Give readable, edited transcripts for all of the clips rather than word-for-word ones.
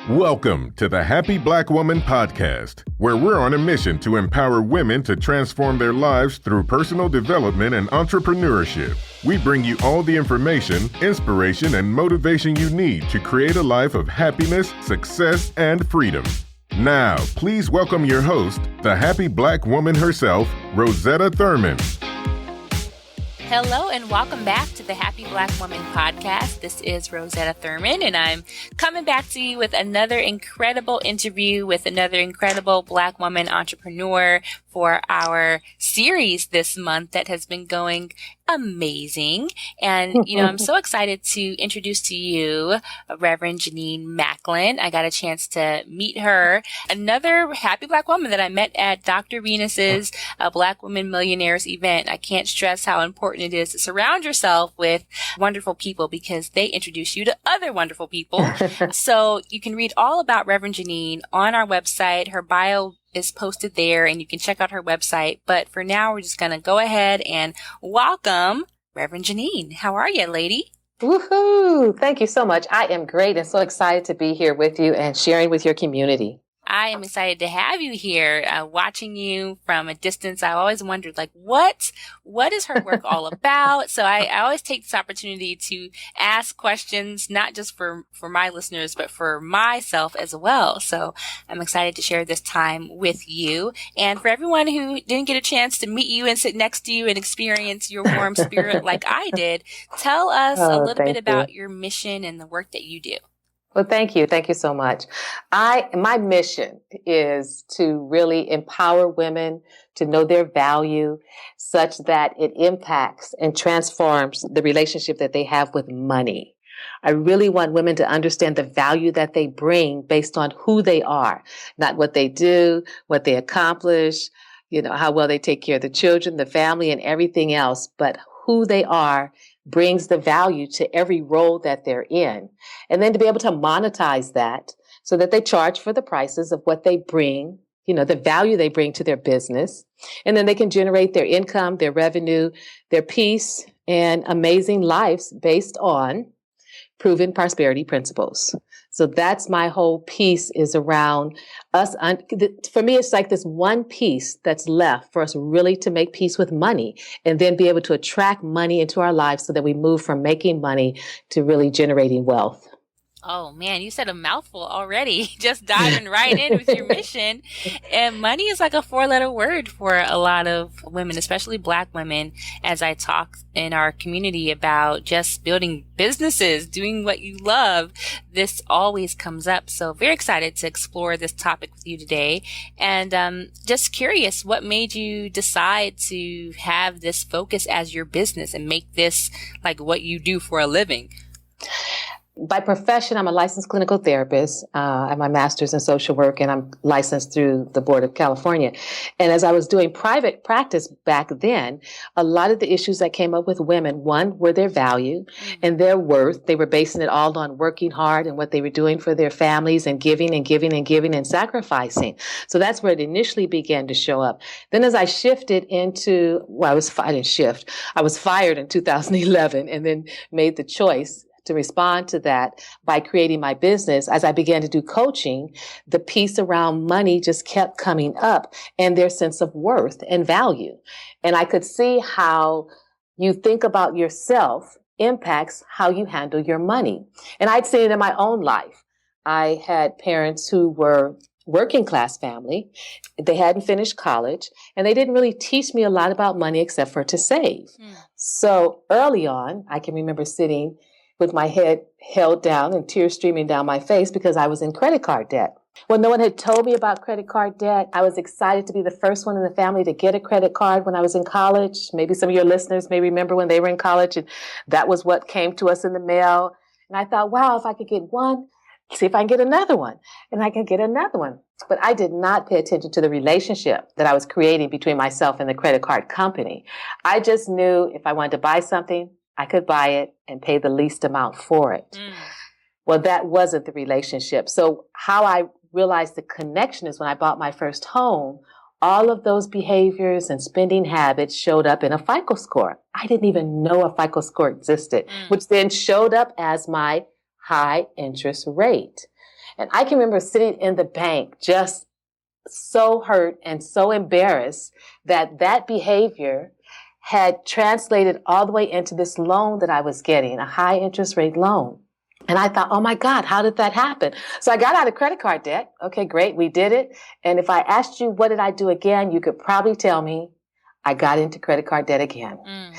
Welcome to the Happy Black Woman Podcast, where we're on a mission to empower women to transform their lives through personal development and entrepreneurship. We bring you all the information, inspiration, and motivation you need to create a life of happiness, success, and freedom. Now, please welcome your host, the happy Black woman herself, Rosetta Thurman. Hello and welcome back to the Happy Black Woman Podcast. This is Rosetta Thurman and I'm coming back to you with another incredible interview with another incredible Black woman entrepreneur for our series this month that has been going amazing. And, I'm so excited to introduce to you Reverend Janine Macklin. I got a chance to meet her, another happy Black woman that I met at Dr. Venus's Black Women Millionaires event. I can't stress how important it is to surround yourself with wonderful people because they introduce you to other wonderful people. So you can read all about Reverend Janine on our website. Her bio is posted there and you can check out her website. But for now, we're just going to go ahead and welcome Reverend Janine. How are you, lady? Woohoo! Thank you so much. I am great and so excited to be here with you and sharing with your community. I am excited to have you here. Watching you from a distance, I always wondered, what is her work all about? So I always take this opportunity to ask questions, not just for my listeners, but for myself as well. So I'm excited to share this time with you. And for everyone who didn't get a chance to meet you and sit next to you and experience your warm spirit like I did, tell us a little bit about your mission and the work that you do. Well, thank you. Thank you so much. My mission is to really empower women to know their value such that it impacts and transforms the relationship that they have with money. I really want women to understand the value that they bring based on who they are, not what they do, what they accomplish, how well they take care of the children, the family, and everything else, but who they are brings the value to every role that they're in. And then to be able to monetize that so that they charge for the prices of what they bring, the value they bring to their business. And then they can generate their income, their revenue, their peace, and amazing lives based on proven prosperity principles. So that's my whole piece is around us. For me, it's like this one piece that's left for us really to make peace with money and then be able to attract money into our lives so that we move from making money to really generating wealth. Oh man, you said a mouthful already, just diving right in with your mission. And money is like a 4-letter word for a lot of women, especially Black women, as I talk in our community about just building businesses, doing what you love. This always comes up. So very excited to explore this topic with you today. And just curious, what made you decide to have this focus as your business and make this like what you do for a living? By profession, I'm a licensed clinical therapist. I have my master's in social work, and I'm licensed through the Board of California. And as I was doing private practice back then, a lot of the issues that came up with women, one, were their value and their worth. They were basing it all on working hard and what they were doing for their families and giving and giving and giving and sacrificing. So that's where it initially began to show up. Then as I shifted into, I was fired in 2011 and then made the choice to respond to that by creating my business. As I began to do coaching, the piece around money just kept coming up and their sense of worth and value. And I could see how you think about yourself impacts how you handle your money. And I'd seen it in my own life. I had parents who were working class family. They hadn't finished college and they didn't really teach me a lot about money except for to save. So early on, I can remember sitting with my head held down and tears streaming down my face because I was in credit card debt. When no one had told me about credit card debt, I was excited to be the first one in the family to get a credit card when I was in college. Maybe some of your listeners may remember when they were in college and that was what came to us in the mail. And I thought, wow, if I could get one, see if I can get another one. And I can get another one. But I did not pay attention to the relationship that I was creating between myself and the credit card company. I just knew if I wanted to buy something, I could buy it and pay the least amount for it. Well, that wasn't the relationship. So how I realized the connection is when I bought my first home, all of those behaviors and spending habits showed up in a FICO score. I didn't even know a FICO score existed, which then showed up as my high interest rate. And I can remember sitting in the bank just so hurt and so embarrassed that that behavior had translated all the way into this loan that I was getting, a high interest rate loan. And I thought, oh my God, how did that happen? So I got out of credit card debt. Okay, great. We did it. And if I asked you, what did I do again? You could probably tell me I got into credit card debt again. Mm-hmm.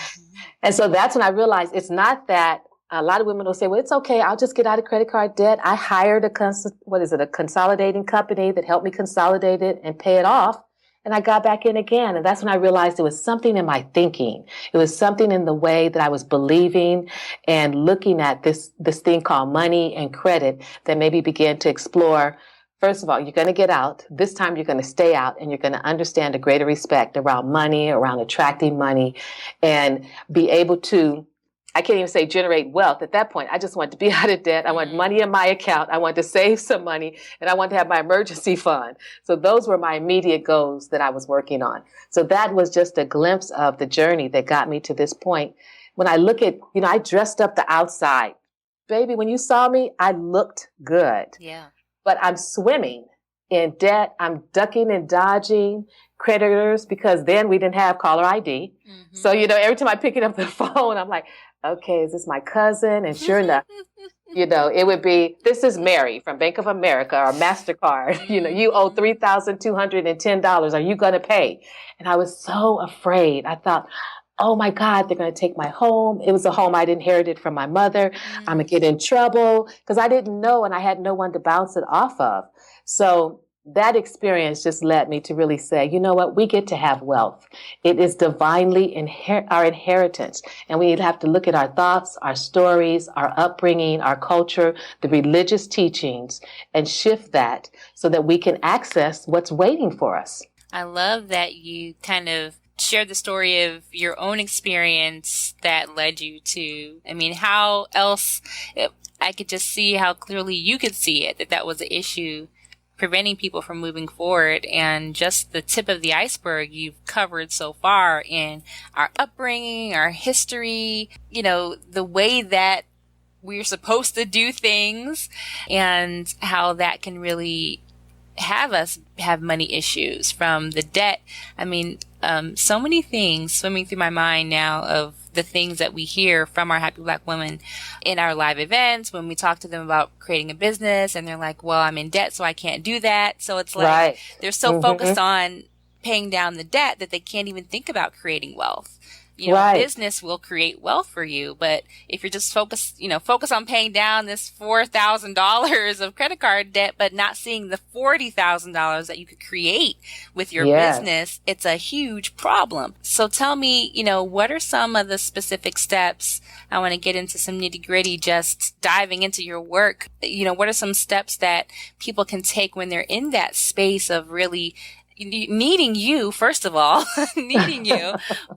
And so that's when I realized it's not that a lot of women will say, well, it's okay. I'll just get out of credit card debt. I hired a consolidating company that helped me consolidate it and pay it off. And I got back in again. And that's when I realized it was something in my thinking. It was something in the way that I was believing and looking at this thing called money and credit that maybe began to explore. First of all, you're going to get out. This time you're going to stay out and you're going to understand a greater respect around money, around attracting money, and be able to, I can't even say generate wealth. At that point, I just wanted to be out of debt. I wanted money in my account. I wanted to save some money, and I wanted to have my emergency fund. So those were my immediate goals that I was working on. So that was just a glimpse of the journey that got me to this point. When I look at, I dressed up the outside. Baby, when you saw me, I looked good. Yeah. But I'm swimming in debt. I'm ducking and dodging creditors because then we didn't have caller ID. Mm-hmm. So, every time I pick up the phone, I'm like, okay, is this my cousin? And sure enough, it would be, this is Mary from Bank of America or MasterCard. You owe $3,210. Are you going to pay? And I was so afraid. I thought, oh my God, they're going to take my home. It was a home I'd inherited from my mother. I'm going to get in trouble because I didn't know and I had no one to bounce it off of. So that experience just led me to really say, you know what? We get to have wealth. It is divinely our inheritance. And we have to look at our thoughts, our stories, our upbringing, our culture, the religious teachings, and shift that so that we can access what's waiting for us. I love that you kind of share the story of your own experience that led you to, how else, I could just see how clearly you could see it, that was the issue preventing people from moving forward, and just the tip of the iceberg you've covered so far in our upbringing, our history, the way that we're supposed to do things, and how that can really have us have money issues from the debt. So many things swimming through my mind now of the things that we hear from our happy Black women in our live events when we talk to them about creating a business, and they're like, well, I'm in debt, so I can't do that. So it's like, right. They're so focused on paying down the debt that they can't even think about creating wealth. Right. Business will create wealth for you, but if you're just focus on paying down this $4,000 of credit card debt, but not seeing the $40,000 that you could create with your business, it's a huge problem. So tell me, what are some of the specific steps? I want to get into some nitty gritty, just diving into your work. What are some steps that people can take when they're in that space of really needing you, first of all,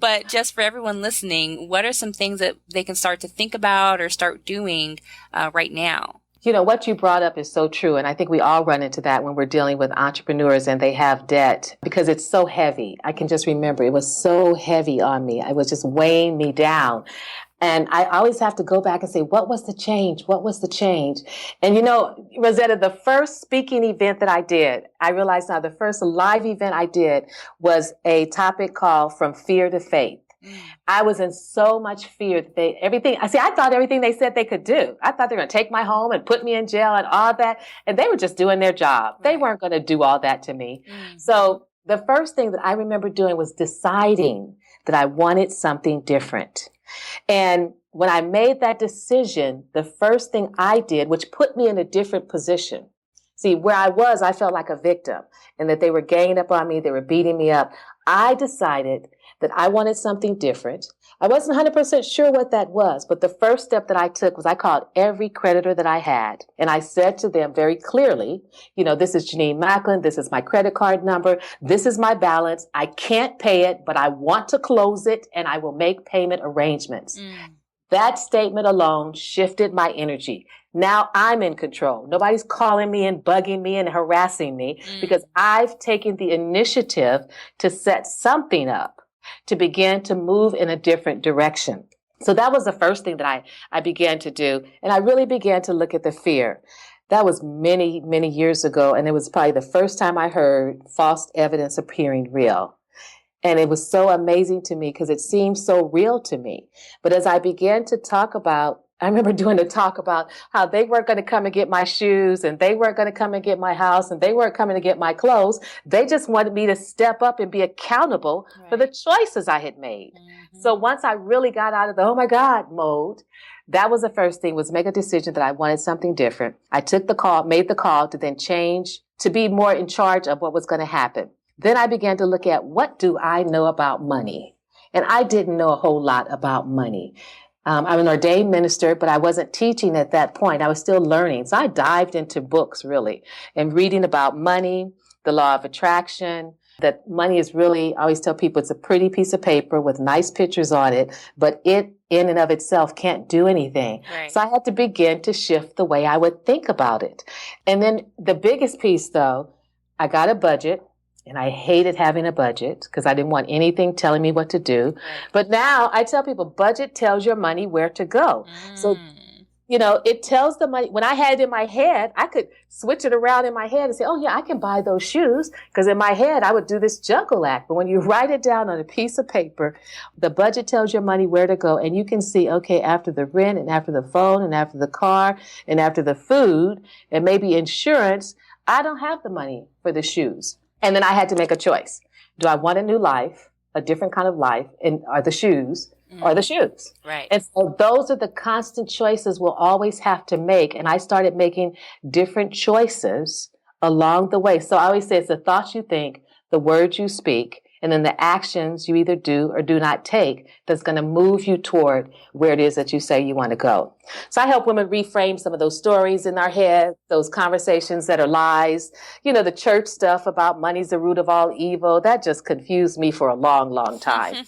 but just for everyone listening, what are some things that they can start to think about or start doing right now? What you brought up is so true. And I think we all run into that when we're dealing with entrepreneurs and they have debt because it's so heavy. I can just remember it was so heavy on me. It was just weighing me down. And I always have to go back and say, what was the change? What was the change? And Rosetta, the first speaking event that I did, I realized now the first live event I did was a topic called From Fear to Faith. I was in so much fear that I thought everything they said they could do. I thought they were going to take my home and put me in jail and all that. And they were just doing their job. Right. They weren't going to do all that to me. So the first thing that I remember doing was deciding that I wanted something different. And when I made that decision, the first thing I did, which put me in a different position. See, where I was, I felt like a victim and that they were ganging up on me. They were beating me up. I decided that I wanted something different. I wasn't 100% sure what that was, but the first step that I took was I called every creditor that I had. And I said to them very clearly, this is Janine Macklin. This is my credit card number. This is my balance. I can't pay it, but I want to close it and I will make payment arrangements. That statement alone shifted my energy. Now I'm in control. Nobody's calling me and bugging me and harassing me because I've taken the initiative to set something up to begin to move in a different direction. So that was the first thing that I began to do. And I really began to look at the fear. That was many, many years ago. And it was probably the first time I heard false evidence appearing real. And it was so amazing to me because it seemed so real to me. But as I began to talk about, I remember doing a talk about how they weren't going to come and get my shoes and they weren't going to come and get my house and they weren't coming to get my clothes. They just wanted me to step up and be accountable for the choices I had made. Mm-hmm. So once I really got out of the, oh my God mode, that was the first thing, was make a decision that I wanted something different. I took the call, made the call to then change, to be more in charge of what was going to happen. Then I began to look at, what do I know about money? And I didn't know a whole lot about money. I'm an ordained minister, but I wasn't teaching at that point. I was still learning. So I dived into books really and reading about money, the law of attraction, that money is really, I always tell people, it's a pretty piece of paper with nice pictures on it, but it in and of itself can't do anything. Right. So I had to begin to shift the way I would think about it. And then the biggest piece though, I got a budget. And I hated having a budget because I didn't want anything telling me what to do. Right. But now I tell people, budget tells your money where to go. So, it tells the money. When I had it in my head, I could switch it around in my head and say, oh yeah, I can buy those shoes. Because in my head, I would do this juggle act. But when you write it down on a piece of paper, the budget tells your money where to go. And you can see, okay, after the rent and after the phone and after the car and after the food and maybe insurance, I don't have the money for the shoes. And then I had to make a choice. Do I want a new life, a different kind of life, and are the shoes or the shoes? Right. And so those are the constant choices we'll always have to make. And I started making different choices along the way. So I always say it's the thoughts you think, the words you speak, and then the actions you either do or do not take that's going to move you toward where it is that you say you want to go. So I help women reframe some of those stories in our head, those conversations that are lies. The church stuff about money's the root of all evil, that just confused me for a long, long time.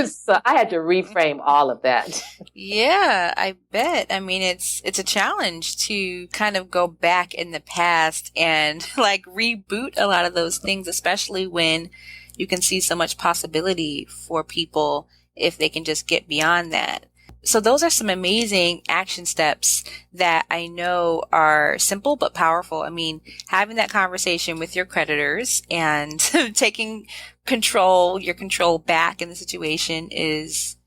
So I had to reframe all of that. Yeah, I bet. I mean, it's a challenge to kind of go back in the past and like reboot a lot of those things, especially when you can see so much possibility for people if they can just get beyond that. So those are some amazing action steps that I know are simple but powerful. I mean, having that conversation with your creditors and taking your control back in the situation is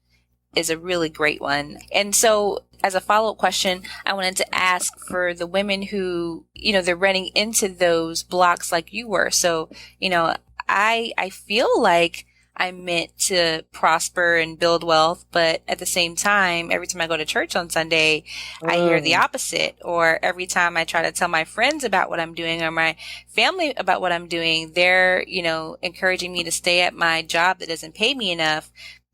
a really great one. And so as a follow-up question, I wanted to ask for the women who, they're running into those blocks like you were. So, I feel like I'm meant to prosper and build wealth, but at the same time, every time I go to church on Sunday, I hear the opposite. Or every time I try to tell my friends about what I'm doing or my family about what I'm doing, they're, encouraging me to stay at my job that doesn't pay me enough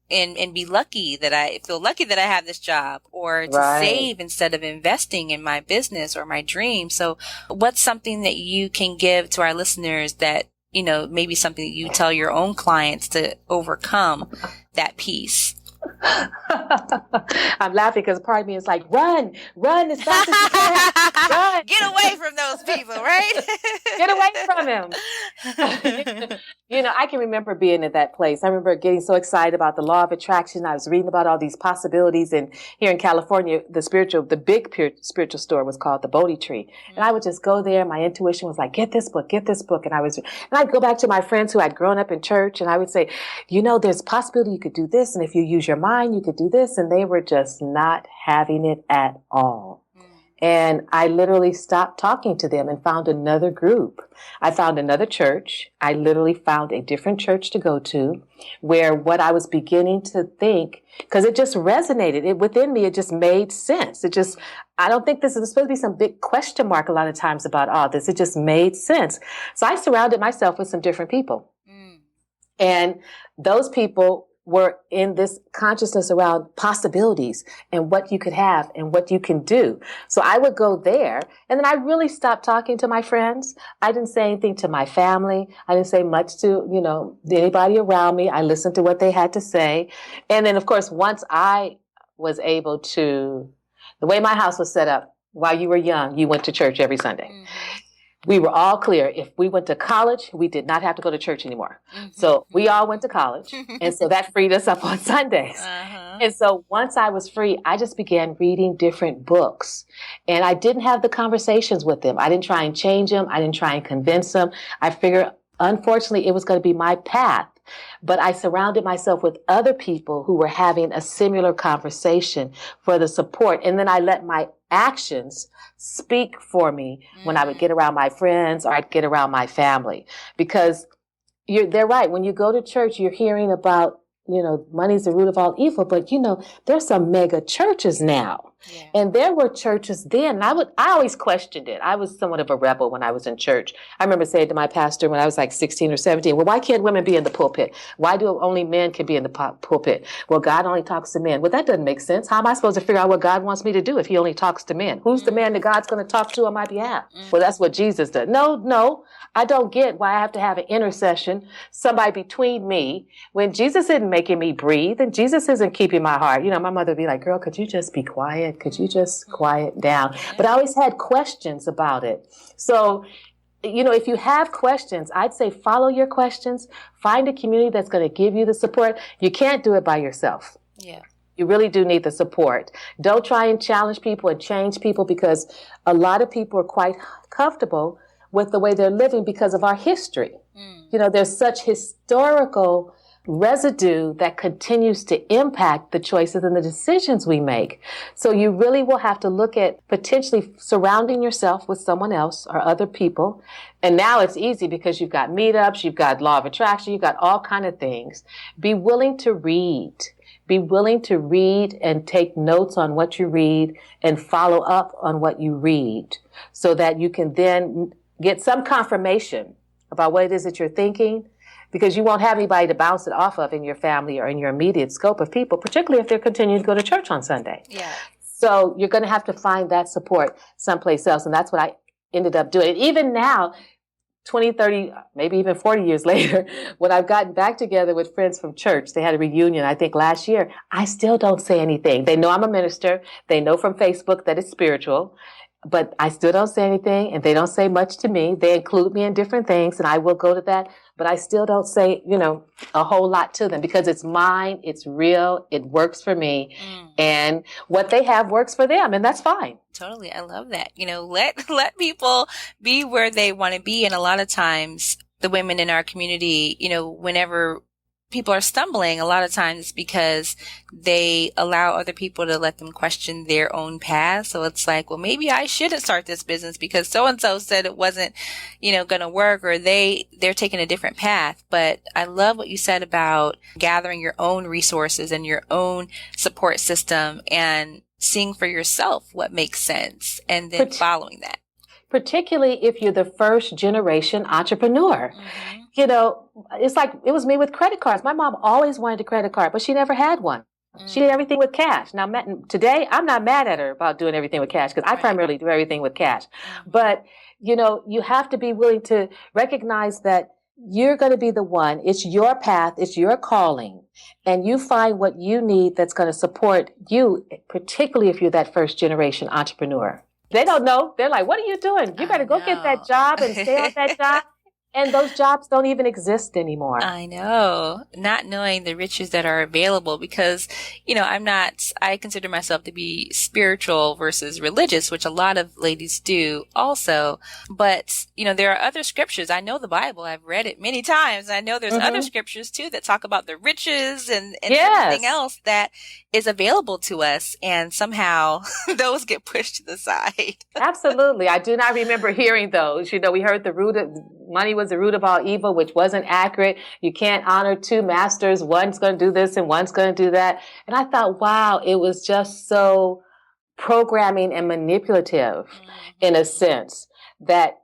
and be lucky that I feel lucky that I have this job, or to save instead of investing in my business or my dream. So what's something that you can give to our listeners that, maybe something that you tell your own clients to overcome that piece? I'm laughing because part of me is like, run as fast as you can. Run. Get away from those people, right? Get away from him. I can remember being at that place. I remember getting so excited about the law of attraction. I was reading about all these possibilities. And here in California, the big spiritual store was called the Bodhi Tree. Mm-hmm. And I would just go there. My intuition was like, get this book. And I'd go back to my friends who had grown up in church. And I would say, there's a possibility you could do this. And if you use your mind, you could do this. And they were just not having it at all. And I literally stopped talking to them and found another group. I found another church. I literally found a different church to go to where what I was beginning to think, because it just resonated within me, it just made sense. I don't think this is supposed to be some big question mark a lot of times about all this. It just made sense. So I surrounded myself with some different people. And those people were in this consciousness around possibilities and what you could have and what you can do. So I would go there, and then I really stopped talking to my friends. I didn't say anything to my family. I didn't say much to, anybody around me. I listened to what they had to say. And then, of course, once I was able to, the way my house was set up, while you were young, you went to church every Sunday. Mm-hmm. we were all clear. If we went to college, we did not have to go to church anymore. So we all went to college. And so that freed us up on Sundays. And so once I was free, I just began reading different books. And I didn't have the conversations with them. I didn't try and change them. I didn't try and convince them. I figured, unfortunately, it was going to be my path. But I surrounded myself with other people who were having a similar conversation for the support. And then I let my actions speak for me when I would get around my friends or I'd get around my family. Because they're right. When you go to church, you're hearing about, money's the root of all evil. But, there's some mega churches now. Yeah. And there were churches then. And I always questioned it. I was somewhat of a rebel when I was in church. I remember saying to my pastor when I was like 16 or 17, well, why can't women be in the pulpit? Why do only men can be in the pulpit? Well, God only talks to men. Well, that doesn't make sense. How am I supposed to figure out what God wants me to do if he only talks to men? Who's the man that God's going to talk to on my behalf? Well, that's what Jesus does. No, I don't get why I have to have an intercession, somebody between me, when Jesus isn't making me breathe and Jesus isn't keeping my heart. My mother would be like, girl, could you just be quiet? Could you just quiet down? But I always had questions about it. So, if you have questions, I'd say follow your questions. Find a community that's going to give you the support. You can't do it by yourself. Yeah. You really do need the support. Don't try and challenge people and change people, because a lot of people are quite comfortable with the way they're living because of our history. There's such historical residue that continues to impact the choices and the decisions we make. So you really will have to look at potentially surrounding yourself with someone else or other people. And now it's easy because you've got meetups, you've got law of attraction, you've got all kind of things. Be willing to read. Be willing to read and take notes on what you read and follow up on what you read so that you can then get some confirmation about what it is that you're thinking, because you won't have anybody to bounce it off of in your family or in your immediate scope of people, particularly if they're continuing to go to church on Sunday. Yeah. So you're going to have to find that support someplace else. And that's what I ended up doing. And even now, 20, 30, maybe even 40 years later, when I've gotten back together with friends from church, they had a reunion, I think last year, I still don't say anything. They know I'm a minister. They know from Facebook that it's spiritual. But I still don't say anything, and they don't say much to me. They include me in different things, and I will go to that. But I still don't say, a whole lot to them, because it's mine, it's real, it works for me, and what they have works for them, and that's fine. Totally. I love that. Let people be where they want to be. And a lot of times the women in our community, whenever people are stumbling, a lot of times it's because they allow other people to let them question their own path. So it's like, well, maybe I shouldn't start this business because so-and-so said it wasn't, going to work, or they're taking a different path. But I love what you said about gathering your own resources and your own support system and seeing for yourself what makes sense and then following that. Particularly if you're the first generation entrepreneur. It's like it was me with credit cards. My mom always wanted a credit card, but she never had one. She did everything with cash. Now, today, I'm not mad at her about doing everything with cash, because I primarily do everything with cash. But, you have to be willing to recognize that you're going to be the one. It's your path. It's your calling. And you find what you need that's going to support you, particularly if you're that first generation entrepreneur. They don't know. They're like, what are you doing? You better go get that job and stay on that job. And those jobs don't even exist anymore. I know. Not knowing the riches that are available, because, I consider myself to be spiritual versus religious, which a lot of ladies do also. But, there are other scriptures. I know the Bible. I've read it many times. I know there's other scriptures too that talk about the riches and everything else that is available to us. And somehow those get pushed to the side. Absolutely. I do not remember hearing those. We heard money was the root of all evil, which wasn't accurate. You can't honor two masters. One's going to do this and one's going to do that. And I thought, wow, it was just so programming and manipulative in a sense that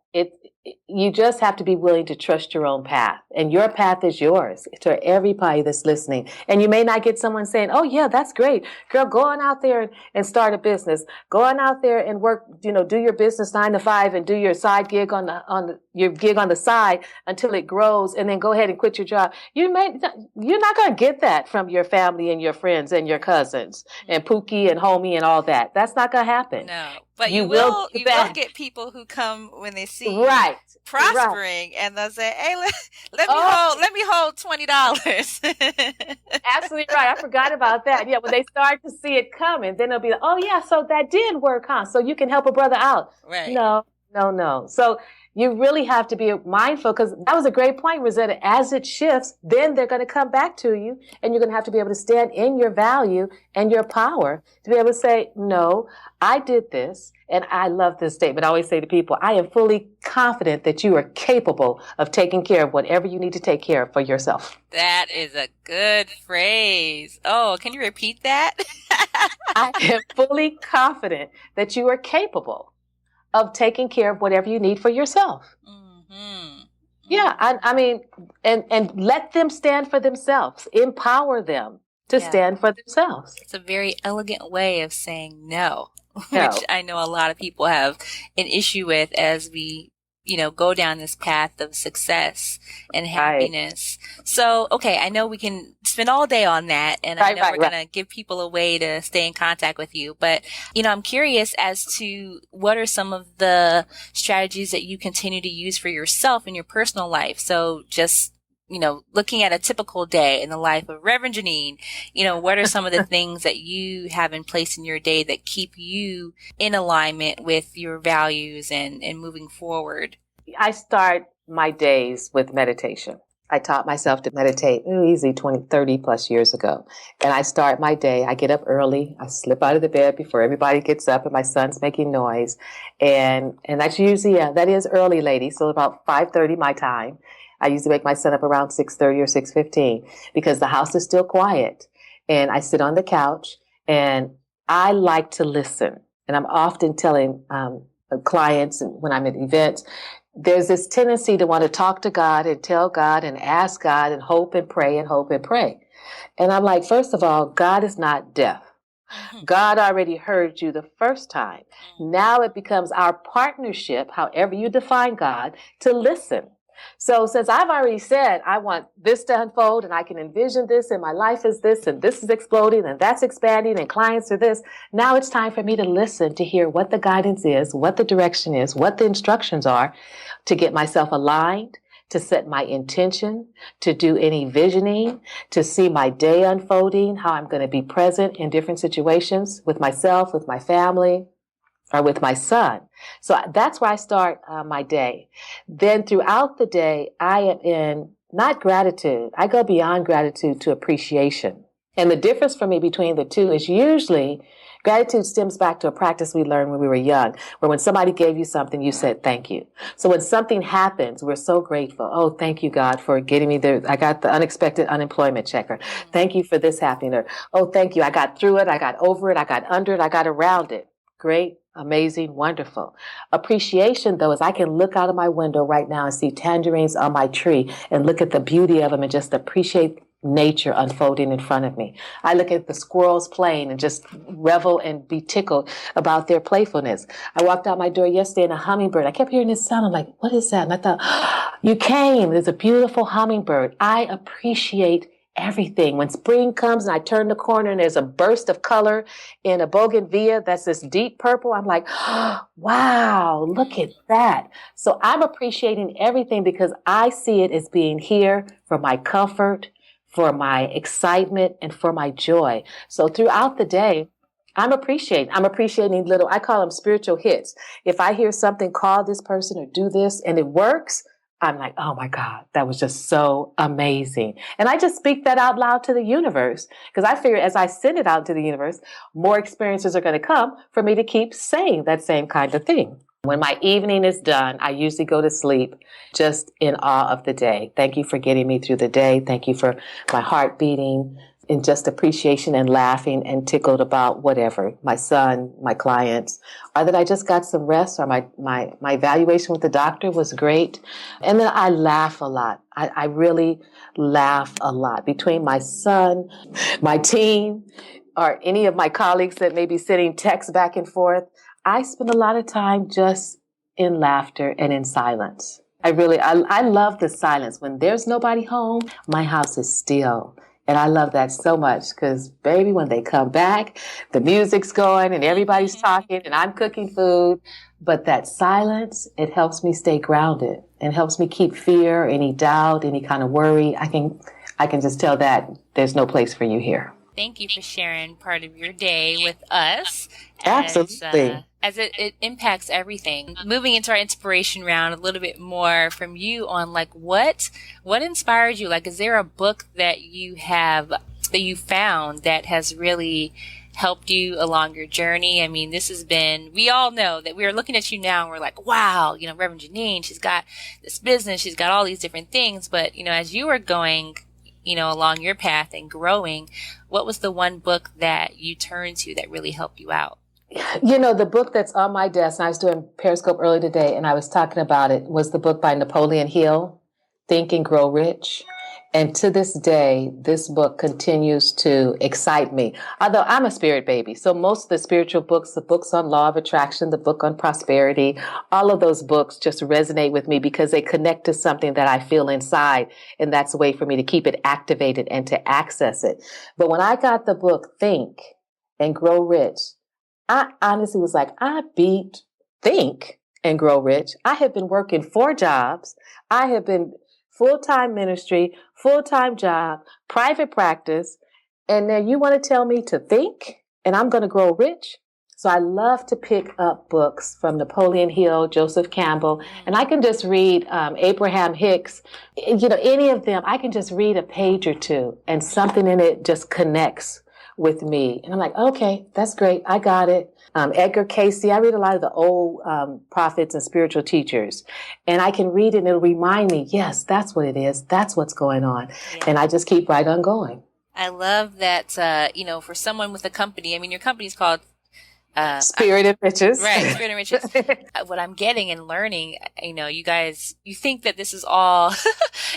you just have to be willing to trust your own path, and your path is yours to everybody that's listening. And you may not get someone saying, oh yeah, that's great. Girl, go on out there and start a business. Go on out there and work, do your business 9 to 5 and do your side gig your gig on the side until it grows, and then go ahead and quit your job. You're not going to get that from your family and your friends and your cousins and Pookie and homie and all that. That's not going to happen. No. But you will get people who come when they see you prospering, and they'll say, "Hey, let me hold $20." Absolutely right. I forgot about that. Yeah, when they start to see it coming, then they'll be like, "Oh yeah, so that did work, huh? So you can help a brother out." Right. No. So you really have to be mindful, because that was a great point, Rosetta. As it shifts, then they're going to come back to you, and you're going to have to be able to stand in your value and your power to be able to say, no, I did this. And I love this statement. I always say to people, I am fully confident that you are capable of taking care of whatever you need to take care of for yourself. That is a good phrase. Oh, can you repeat that? I am fully confident that you are capable of taking care of whatever you need for yourself. Mm-hmm. Yeah, I mean, and let them stand for themselves. Empower them to stand for themselves. It's a very elegant way of saying no, which I know a lot of people have an issue with as we, go down this path of success and happiness. Right. So, okay, I know we can spend all day on that, and I know we're going to give people a way to stay in contact with you. But, I'm curious as to what are some of the strategies that you continue to use for yourself in your personal life. So just, looking at a typical day in the life of Reverend Janine, what are some of the things that you have in place in your day that keep you in alignment with your values and moving forward? I start my days with meditation. I taught myself to meditate easy 30 plus years ago. And I start my day, I get up early, I slip out of the bed before everybody gets up and my son's making noise. And that's usually, that is early, ladies. So about 5:30 my time. I usually wake my son up around 6:30 or 6:15 because the house is still quiet. And I sit on the couch and I like to listen. And I'm often telling clients when I'm at events, there's this tendency to want to talk to God and tell God and ask God and hope and pray and hope and pray. And I'm like, first of all, God is not deaf. God already heard you the first time. Now it becomes our partnership, however you define God, to listen. So since I've already said, I want this to unfold and I can envision this and my life is this and this is exploding and that's expanding and clients are this, now it's time for me to listen to hear what the guidance is, what the direction is, what the instructions are, to get myself aligned, to set my intention, to do any visioning, to see my day unfolding, how I'm going to be present in different situations with myself, with my family, or with my son. So that's where I start my day. Then throughout the day, I am in not gratitude. I go beyond gratitude to appreciation. And the difference for me between the two is usually gratitude stems back to a practice we learned when we were young, where when somebody gave you something, you said thank you. So when something happens, we're so grateful. Oh, thank you, God, for getting me there. I got the unexpected unemployment checker. Thank you for this happening. Or, oh, thank you. I got through it. I got over it. I got under it. I got around it. Great. Amazing, wonderful. Appreciation, though, is I can look out of my window right now and see tangerines on my tree and look at the beauty of them and just appreciate nature unfolding in front of me. I look at the squirrels playing and just revel and be tickled about their playfulness. I walked out my door yesterday and a hummingbird. I kept hearing this sound. I'm like, what is that? And I thought, you came. There's a beautiful hummingbird. I appreciate everything. When spring comes and I turn the corner and there's a burst of color in a bougainvillea that's this deep purple, I'm like, oh, wow, look at that. So I'm appreciating everything because I see it as being here for my comfort, for my excitement, and for my joy. So throughout the day, I'm appreciating little, I call them spiritual hits. If I hear something, call this person or do this, and it works, I'm like, oh my God, that was just so amazing. And I just speak that out loud to the universe because I figure as I send it out to the universe, more experiences are going to come for me to keep saying that same kind of thing. When my evening is done, I usually go to sleep just in awe of the day. Thank you for getting me through the day. Thank you for my heart beating, in just appreciation and laughing and tickled about whatever, my son, my clients, or that I just got some rest, or my evaluation with the doctor was great. And then I laugh a lot. I really laugh a lot between my son, my team, or any of my colleagues that may be sending texts back and forth. I spend a lot of time just in laughter and in silence. I love the silence. When there's nobody home, my house is still. And I love that so much because, baby, when they come back, the music's going and everybody's talking and I'm cooking food. But that silence, it helps me stay grounded and helps me keep fear, any doubt, any kind of worry. I can just tell that there's no place for you here. Thank you for sharing part of your day with us. Absolutely. As it impacts everything. Moving into our inspiration round, a little bit more from you on like what inspired you? Like, is there a book that you found that has really helped you along your journey? I mean, we all know that we are looking at you now and we're like, wow, Reverend Janine, she's got this business, she's got all these different things. But, as you were going, along your path and growing, what was the one book that you turned to that really helped you out? The book that's on my desk, and I was doing Periscope early today, and I was talking about it, was the book by Napoleon Hill, Think and Grow Rich. And to this day, this book continues to excite me. Although I'm a spirit baby, so most of the spiritual books, the books on law of attraction, the book on prosperity, all of those books just resonate with me because they connect to something that I feel inside. And that's a way for me to keep it activated and to access it. But when I got the book Think and Grow Rich, I honestly was like, I beat Think and Grow Rich. I have been working 4 jobs. I have been full-time ministry, full-time job, private practice. And now you want to tell me to think and I'm going to grow rich? So I love to pick up books from Napoleon Hill, Joseph Campbell, and I can just read Abraham Hicks, any of them. I can just read a page or two and something in it just connects with me. And I'm like, okay, that's great. I got it. Edgar Casey. I read a lot of the old prophets and spiritual teachers, and I can read it and it'll remind me, yes, that's what it is. That's what's going on. Yeah. And I just keep right on going. I love that, for someone with a company, I mean, your company's called Spirit and Riches. Right, Spirit and Riches. What I'm getting and learning, you guys, you think that this is all,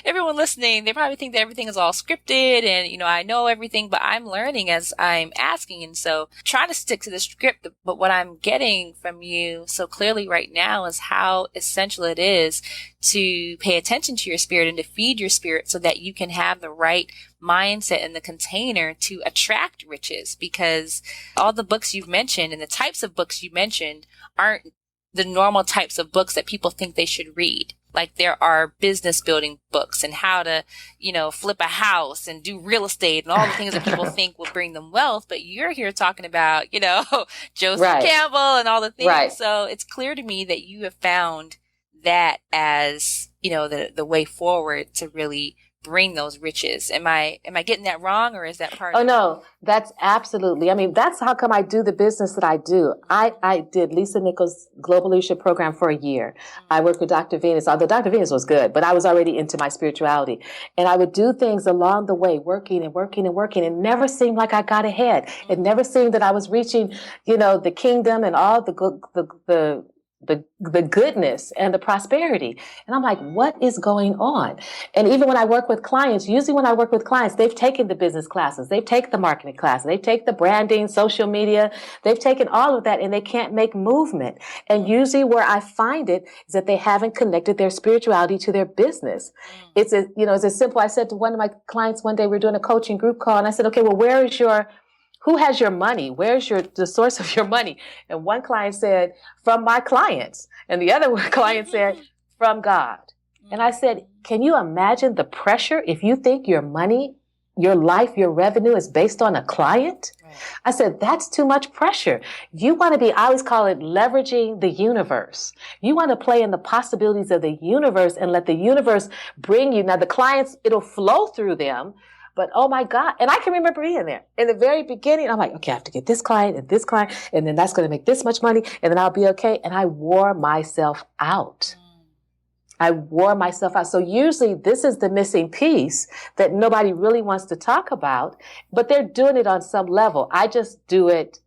everyone listening, they probably think that everything is all scripted and, I know everything, but I'm learning as I'm asking. And so trying to stick to the script, but what I'm getting from you so clearly right now is how essential it is to pay attention to your spirit and to feed your spirit so that you can have the right mindset in the container to attract riches, because all the books you've mentioned and the types of books you mentioned aren't the normal types of books that people think they should read. Like there are business building books and how to, flip a house and do real estate and all the things that people think will bring them wealth. But you're here talking about, Joseph Campbell and all the things. Right. So it's clear to me that you have found that as, the way forward to really bring those riches. Am I getting that wrong, or is that part of it? No, that's absolutely. I mean, that's how come I do the business that I do. I did Lisa Nichols' Global Leadership Program for a year. Mm-hmm. I worked with Dr. Venus, although Dr. Venus was good, but I was already into my spirituality. And I would do things along the way, working and working and working. It never seemed like I got ahead. Mm-hmm. It never seemed that I was reaching, the kingdom and all the goodness and the prosperity. And I'm like, what is going on? And even when I work with clients, they've taken the business classes, they've taken the marketing classes, they've taken the branding, social media, they've taken all of that, and they can't make movement. And usually where I find it is that they haven't connected their spirituality to their business. It's as simple. I said to one of my clients one day, we were doing a coaching group call, and I said, okay, well, who has your money? Where's the source of your money? And one client said, from my clients. And the other client said, from God. And I said, can you imagine the pressure if you think your money, your life, your revenue is based on a client? Right. I said, that's too much pressure. You want to I always call it leveraging the universe. You want to play in the possibilities of the universe and let the universe bring you. Now, the clients, it'll flow through them. But oh my God. And I can remember being there in the very beginning. I'm like, okay, I have to get this client, and then that's going to make this much money, and then I'll be okay. And I wore myself out. I wore myself out. So usually this is the missing piece that nobody really wants to talk about, but they're doing it on some level. I just do it.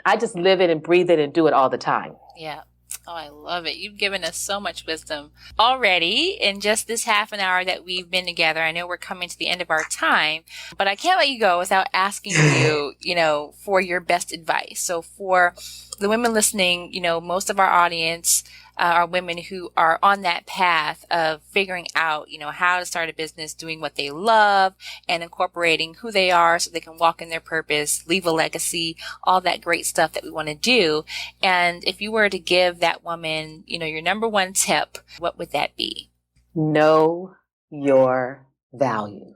I just live it and breathe it and do it all the time. Yeah. Oh, I love it. You've given us so much wisdom already in just this half an hour that we've been together. I know we're coming to the end of our time, but I can't let you go without asking you, for your best advice. So for the women listening, most of our audience are women who are on that path of figuring out, how to start a business, doing what they love and incorporating who they are so they can walk in their purpose, leave a legacy, all that great stuff that we want to do. And if you were to give that woman, your number one tip, what would that be? Know your value.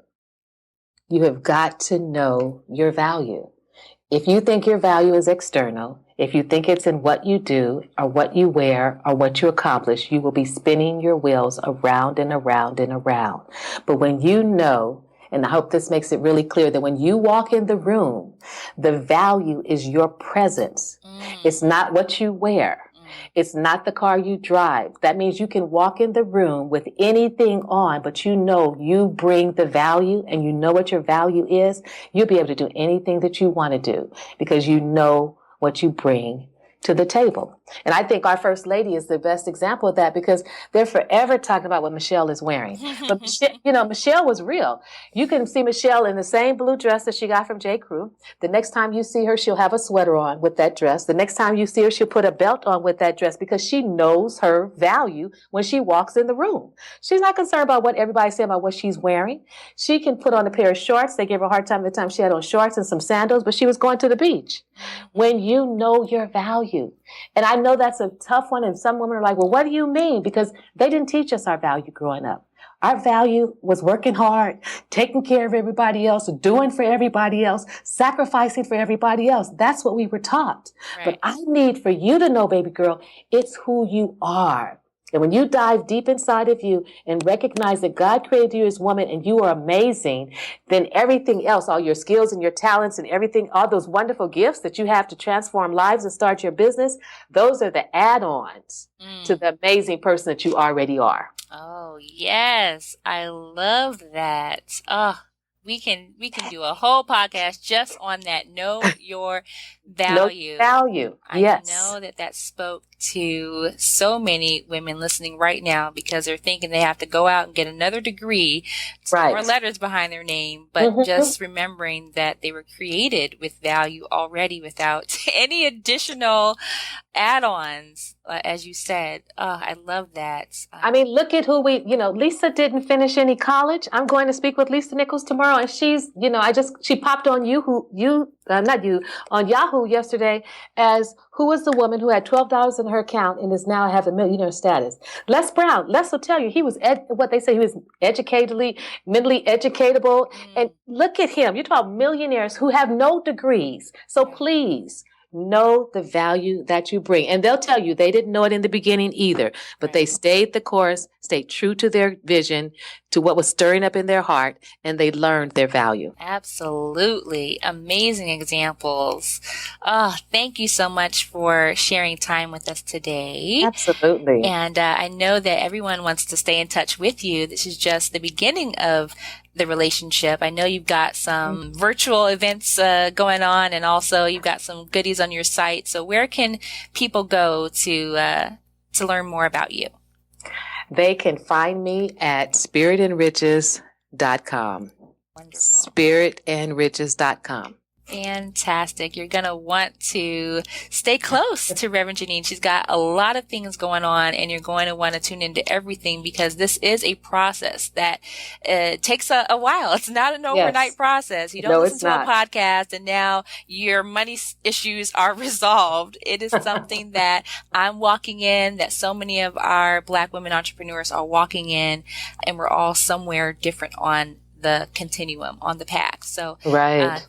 You have got to know your value. If you think your value is external, if you think it's in what you do or what you wear or what you accomplish, you will be spinning your wheels around and around and around. But when you know, and I hope this makes it really clear, that when you walk in the room, the value is your presence. It's not what you wear. It's not the car you drive. That means you can walk in the room with anything on, but you bring the value and you know what your value is. You'll be able to do anything that you want to do because you know what you bring to the table. And I think our First Lady is the best example of that because they're forever talking about what Michelle is wearing. But, Michelle was real. You can see Michelle in the same blue dress that she got from J. Crew. The next time you see her, she'll have a sweater on with that dress. The next time you see her, she'll put a belt on with that dress because she knows her value when she walks in the room. She's not concerned about what everybody's saying about what she's wearing. She can put on a pair of shorts. They gave her a hard time the time she had on shorts and some sandals, but she was going to the beach. When you know your value. And I know that's a tough one. And some women are like, well, what do you mean? Because they didn't teach us our value growing up. Our value was working hard, taking care of everybody else, doing for everybody else, sacrificing for everybody else. That's what we were taught. Right. But I need for you to know, baby girl, it's who you are. And when you dive deep inside of you and recognize that God created you as woman and you are amazing, then everything else, all your skills and your talents and everything, all those wonderful gifts that you have to transform lives and start your business, those are the add-ons to the amazing person that you already are. Oh, yes. I love that. Oh, we can do a whole podcast just on that. Know your value. Know value. Yes. I know that spoke to so many women listening right now because they're thinking they have to go out and get another degree, more letters behind their name, but just remembering that they were created with value already without any additional add-ons, as you said. Oh, I love that. I mean, look at who Lisa didn't finish any college. I'm going to speak with Lisa Nichols tomorrow, and she's, she popped on on Yahoo yesterday as who was the woman who had $12 in her account and is now have a millionaire status. Les Brown. Les will tell you he was what they say he was mentally educatable. And look at him. You're talking about millionaires who have no degrees. So please know the value that you bring. And they'll tell you they didn't know it in the beginning either, but they stayed the course, stayed true to their vision, to what was stirring up in their heart, and they learned their value. Absolutely. Amazing examples. Oh, thank you so much for sharing time with us today. Absolutely. And I know that everyone wants to stay in touch with you. This is just the beginning of the relationship. I know you've got some virtual events going on, and also you've got some goodies on your site. So where can people go to learn more about you? They can find me at spiritandriches.com. Wonderful. Spiritandriches.com. Fantastic. You're going to want to stay close to Reverend Janine. She's got a lot of things going on, and you're going to want to tune into everything because this is a process that takes a while. It's not an overnight process. You don't listen to a podcast and now your money issues are resolved. It is something that I'm walking in, that so many of our Black women entrepreneurs are walking in, and we're all somewhere different on the continuum, on the path. So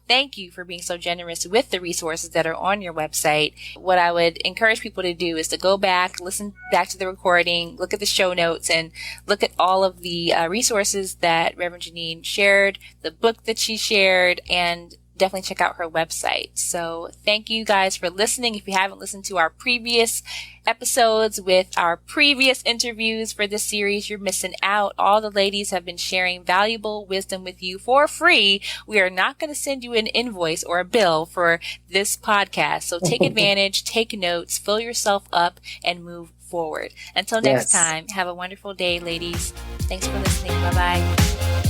thank you for being so generous with the resources that are on your website. What I would encourage people to do is to go back, listen back to the recording, look at the show notes, and look at all of the resources that Reverend Janine shared, the book that she shared, and definitely check out her website. So thank you guys for listening. If you haven't listened to our previous episodes with our previous interviews for this series, you're missing out. All the ladies have been sharing valuable wisdom with you for free. We are not going to send you an invoice or a bill for this podcast. So take advantage, take notes, fill yourself up, and move forward. Until next time, have a wonderful day, ladies. Thanks for listening. Bye-bye.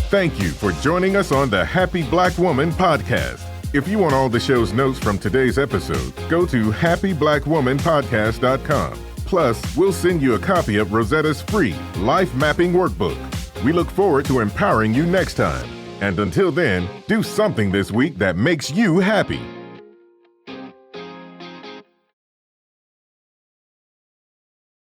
Thank you for joining us on the Happy Black Woman podcast. If you want all the show's notes from today's episode, go to happyblackwomanpodcast.com. Plus, we'll send you a copy of Rosetta's free life mapping workbook. We look forward to empowering you next time. And until then, do something this week that makes you happy.